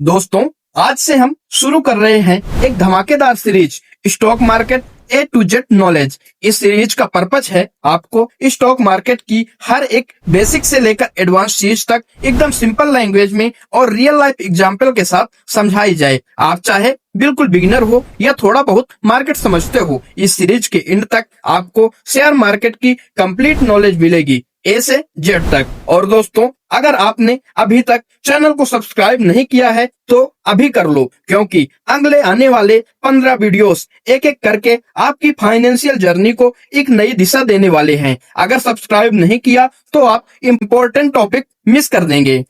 दोस्तों, आज से हम शुरू कर रहे हैं एक धमाकेदार series stock market A to Z knowledge. इस सीरीज का पर्पज है आपको स्टॉक मार्केट की हर एक बेसिक से लेकर एडवांस चीज तक एकदम सिंपल लैंग्वेज में और रियल लाइफ एग्जाम्पल के साथ समझाई जाए। आप चाहे बिल्कुल बिगिनर हो या थोड़ा बहुत मार्केट समझते हो, इस सीरीज के एंड तक आपको शेयर मार्केट की कंप्लीट नॉलेज मिलेगी, ए से जेड तक। और दोस्तों, अगर आपने अभी तक चैनल को सब्सक्राइब नहीं किया है तो अभी कर लो, क्योंकि अगले आने वाले 15 वीडियोस एक एक करके आपकी फाइनेंशियल जर्नी को एक नई दिशा देने वाले हैं। अगर सब्सक्राइब नहीं किया तो आप इम्पोर्टेंट टॉपिक मिस कर देंगे।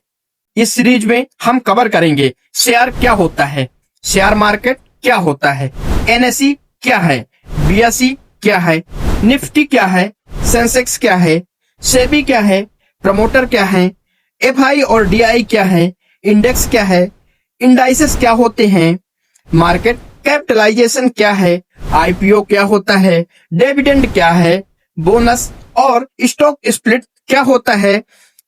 इस सीरीज में हम कवर करेंगे शेयर क्या होता है, शेयर मार्केट क्या होता है, एनएसई क्या है, बीएसई क्या है, निफ्टी क्या है, सेंसेक्स क्या है, सेबी क्या है, प्रमोटर क्या है, एफआई और डीआई क्या है, इंडेक्स क्या है, इंडाइसेस क्या होते हैं, मार्केट कैपिटलाइजेशन क्या है, आईपीओ क्या होता है, डिविडेंड क्या है, बोनस और स्टॉक स्प्लिट क्या होता है।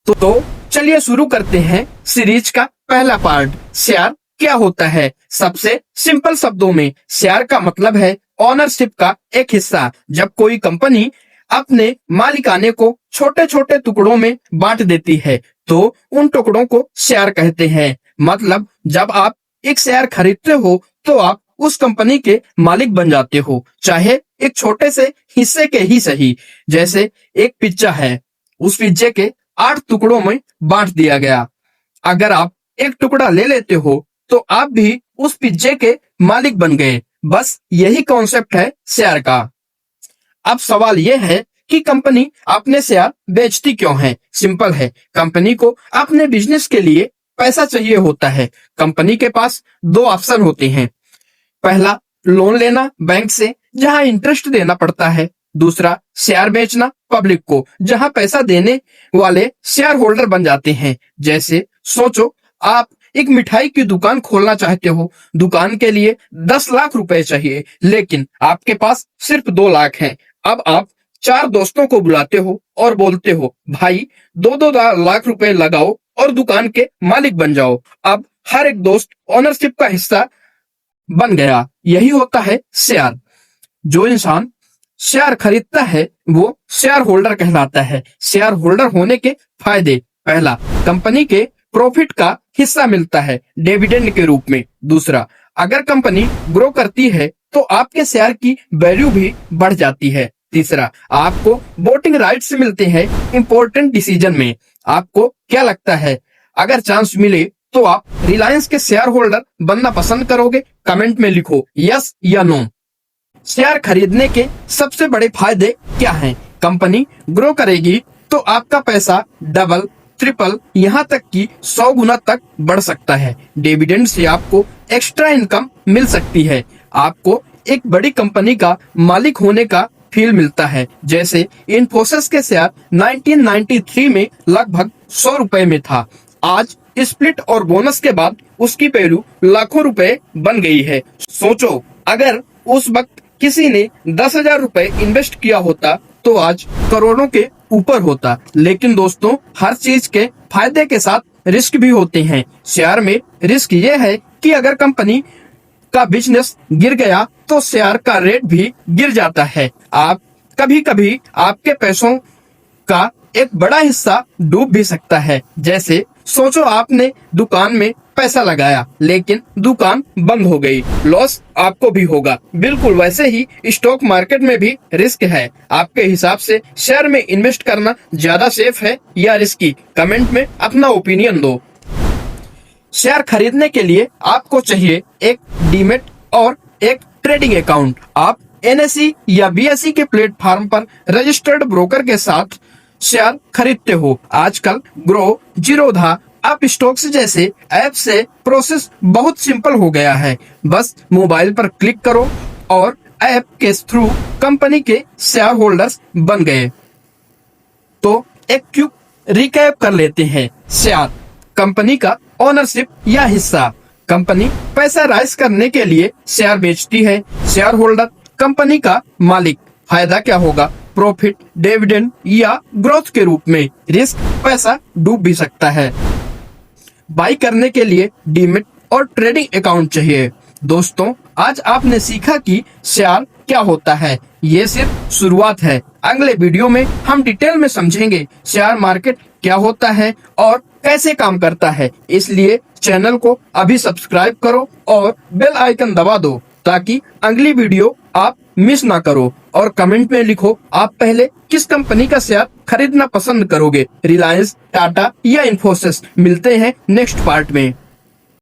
तो चलिए शुरू करते हैं सीरीज का पहला पार्ट, शेयर क्या होता है। सबसे सिंपल शब्दों में शेयर का मतलब है ओनरशिप का एक हिस्सा। जब कोई कंपनी अपने मालिकाने को छोटे छोटे टुकड़ों में बांट देती है तो उन टुकड़ों को शेयर कहते हैं। मतलब जब आप एक शेयर खरीदते हो तो आप उस कंपनी के मालिक बन जाते हो, चाहे एक छोटे से हिस्से के ही सही। जैसे एक पिज्जा है, उस पिज्जे के 8 टुकड़ों में बांट दिया गया। अगर आप एक टुकड़ा ले लेते हो तो आप भी उस पिज्जे के मालिक बन गए। बस यही कॉन्सेप्ट है शेयर का। अब सवाल यह है कि कंपनी अपने शेयर बेचती क्यों है। सिंपल है, कंपनी को अपने बिजनेस के लिए पैसा चाहिए होता है। कंपनी के पास दो ऑप्शन होते हैं, पहला लोन लेना बैंक से जहां इंटरेस्ट देना पड़ता है, दूसरा शेयर बेचना पब्लिक को जहां पैसा देने वाले शेयर होल्डर बन जाते हैं। जैसे सोचो, आप एक मिठाई की दुकान खोलना चाहते हो, दुकान के लिए 10 लाख रुपए चाहिए, लेकिन आपके पास सिर्फ 2 लाख हैं। अब आप 4 दोस्तों को बुलाते हो और बोलते हो, भाई 2-2 लाख रुपए लगाओ और दुकान के मालिक बन जाओ। अब हर एक दोस्त ओनरशिप का हिस्सा बन गया। यही होता है शेयर। जो इंसान शेयर खरीदता है वो शेयर होल्डर कहलाता है। शेयर होल्डर होने के फायदे, पहला, कंपनी के प्रॉफिट का हिस्सा मिलता है डिविडेंड के रूप में। दूसरा, अगर कंपनी ग्रो करती है तो आपके शेयर की वैल्यू भी बढ़ जाती है। तीसरा, आपको वोटिंग राइट्स मिलते हैं इंपॉर्टेंट डिसीजन में। आपको क्या लगता है, अगर चांस मिले तो आप रिलायंस के शेयर होल्डर बनना पसंद करोगे? कमेंट में लिखो यस या नो। शेयर खरीदने के सबसे बड़े फायदे क्या हैं? कंपनी ग्रो करेगी तो आपका पैसा डबल, ट्रिपल, यहाँ तक कि 100 गुना तक बढ़ सकता है। डिविडेंड से आपको एक्स्ट्रा इनकम मिल सकती है। आपको एक बड़ी कंपनी का मालिक होने का फील मिलता है। जैसे इन्फोसिस के शेयर 1993 में लगभग 100 रुपए में था। आज स्प्लिट और बोनस के बाद उसकी वैल्यू लाखों रुपए बन गई है। सोचो, अगर उस वक्त किसी ने 10,000 रुपए इन्वेस्ट किया होता तो आज करोड़ों के ऊपर होता। लेकिन दोस्तों, हर चीज के फायदे के साथ रिस्क भी होते हैं। शेयर में रिस्क ये है कि अगर कंपनी का बिजनेस गिर गया तो शेयर का रेट भी गिर जाता है। आप कभी कभी आपके पैसों का एक बड़ा हिस्सा डूब भी सकता है। जैसे सोचो, आपने दुकान में पैसा लगाया लेकिन दुकान बंद हो गई, लॉस आपको भी होगा। बिल्कुल वैसे ही स्टॉक मार्केट में भी रिस्क है। आपके हिसाब से शेयर में इन्वेस्ट करना ज्यादा सेफ है या रिस्की? कमेंट में अपना ओपिनियन दो। शेयर खरीदने के लिए आपको चाहिए एक डीमेट और एक ट्रेडिंग अकाउंट। आप एनएसई या बीएसई के प्लेटफॉर्म पर रजिस्टर्ड ब्रोकर के साथ शेयर खरीदते हो। आजकल ग्रो, जीरोधा, अप स्टॉक्स जैसे ऐप से प्रोसेस बहुत सिंपल हो गया है। बस मोबाइल पर क्लिक करो और ऐप के थ्रू कंपनी के शेयर होल्डर्स बन गए। तो एक क्विक रिकैप कर लेते हैं। शेयर, कंपनी का ओनरशिप या हिस्सा। कंपनी पैसा राइज करने के लिए शेयर बेचती है। शेयर होल्डर, कंपनी का मालिक। फायदा क्या होगा? प्रॉफिट, डिविडेंड या ग्रोथ के रूप में। रिस्क, पैसा डूब भी सकता है। बाई करने के लिए डीमेट और ट्रेडिंग अकाउंट चाहिए। दोस्तों, आज आपने सीखा कि शेयर क्या होता है। ये सिर्फ शुरुआत है। अगले वीडियो में हम डिटेल में समझेंगे शेयर मार्केट क्या होता है और कैसे काम करता है। इसलिए चैनल को अभी सब्सक्राइब करो और बेल आइकन दबा दो ताकि अगली वीडियो आप मिस ना करो। और कमेंट में लिखो आप पहले किस कंपनी का शेयर खरीदना पसंद करोगे, रिलायंस, टाटा या इन्फोसिस। मिलते हैं नेक्स्ट पार्ट में।